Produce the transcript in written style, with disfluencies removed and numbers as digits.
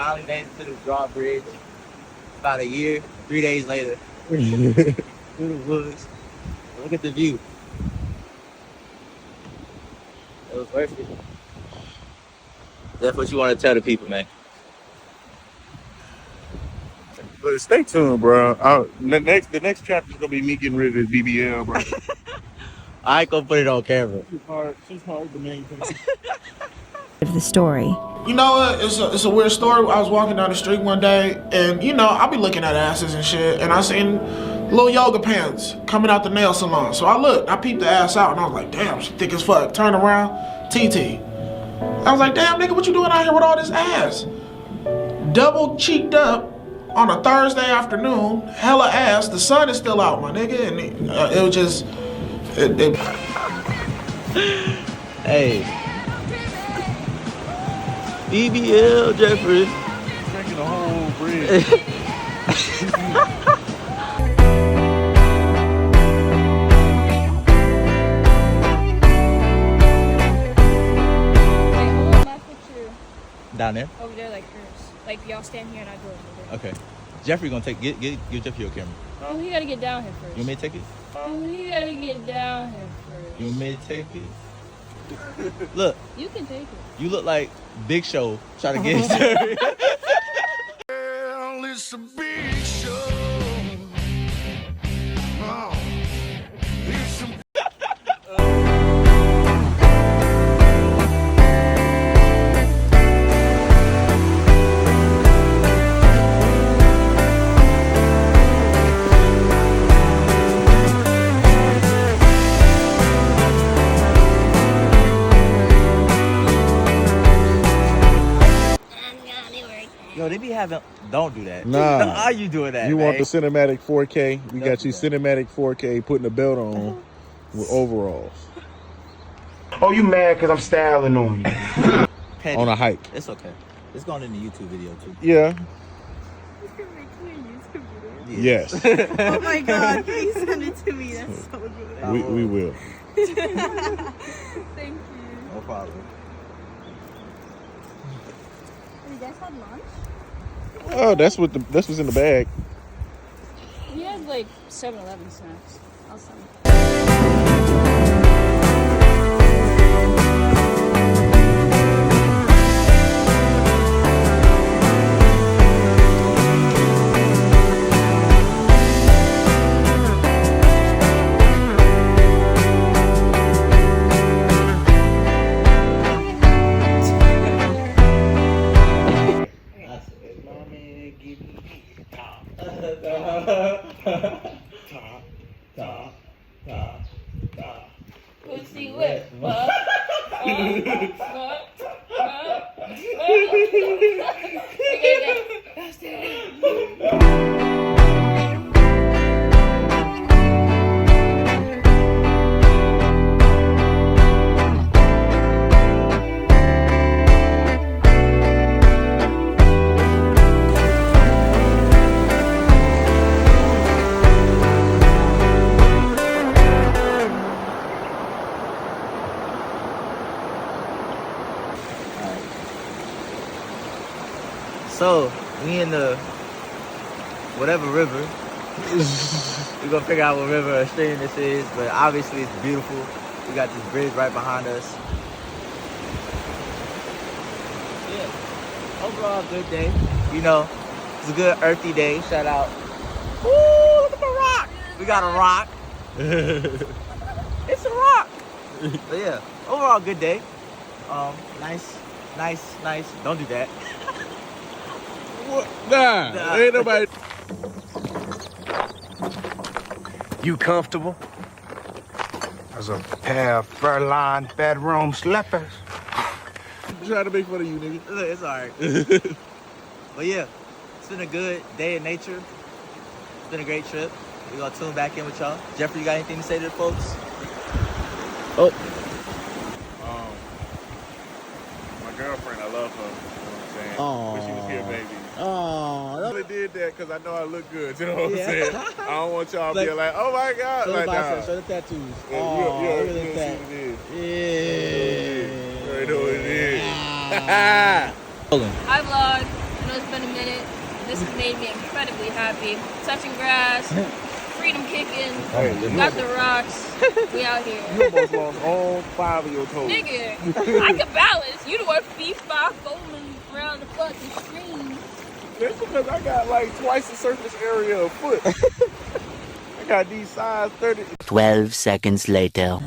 finally made it to the drawbridge. About a year, 3 days later. Through the woods. Look at the view. It was worth it. That's what you want to tell the people, man. But stay tuned, bro. The next chapter is gonna be me getting rid of this BBL, bro. I ain't gonna put it on camera. She's hard to maintain. Of the story. You know what? It's a weird story. I was walking down the street one day, and you know, I'll be looking at asses and shit, and I seen little yoga pants coming out the nail salon. So I looked, I peeped the ass out, and I was like, damn, she thick as fuck. Turn around, TT. I was like, damn, nigga, what you doing out here with all this ass? Double cheeked up on a Thursday afternoon, hella ass. The sun is still out, my nigga, and it was just, Hey. BBL Jeffrey. Drinking the whole bridge. Down there? Over there, like hers. Like y'all stand here and I go over there. Okay. Jeffrey gonna take give Jeffrey your camera. Oh, he gotta get down here first. You want me to take it? Oh, he gotta get down here first. You want me to take it? Look, You can take it. you look like Big Show trying to get Jeffrey. Well, it's a big show. Oh, it's a Yo, they be having. Don't do that. Nah. How you doing that? You man? want the cinematic 4K? We Don't got you do that. cinematic 4K, putting a belt on with overalls Oh, you mad because I'm styling on you? Petty. on a hike. It's okay. It's going in the YouTube video too. Yeah. Yeah. Yes. Oh my god, please send it to me. That's so good. we will. Thank you. No problem. You guys had lunch? Oh, that's what's in the bag. We had like 7-Eleven snacks. I'll send. Pussy whip. So we in the whatever river. We're gonna figure out what river or stream this is, but obviously it's beautiful. We got this bridge right behind us. Yeah. Overall, good day. You know, it's a good earthy day. Shout out. Ooh, look at the rock. We got a rock. It's a rock. But yeah, overall good day. Nice. Don't do that. What? Nah, ain't nobody. You comfortable? As a pair of fur-lined bedroom slippers. Trying to make fun of you, nigga. Look, it's alright. But yeah, it's been a good day in nature. It's been a great trip. We're gonna tune back in with y'all. Jeffrey, you got anything to say to the folks? Oh. My girlfriend, I love her. You know what I'm saying? Aw. When she was here, baby. Oh, I only did that because I know I look good. You know what Yeah. I'm saying? I don't want y'all to be Like- like, oh my God. show the Like, biceps, nah. show the tattoos. Yeah, Oh, you look at see that. what it is. Yeah. You already know what it is. Ah. I vlogged, and it was been a minute. This has made me incredibly happy. Touching grass, freedom kicking, got the rocks. We out here. You almost lost all 5 of your toes. Nigga, I can balance. You the one FIFA foaming around the fucking screen. That's because I got like twice the surface area of foot. I got these size 30. 12 seconds later.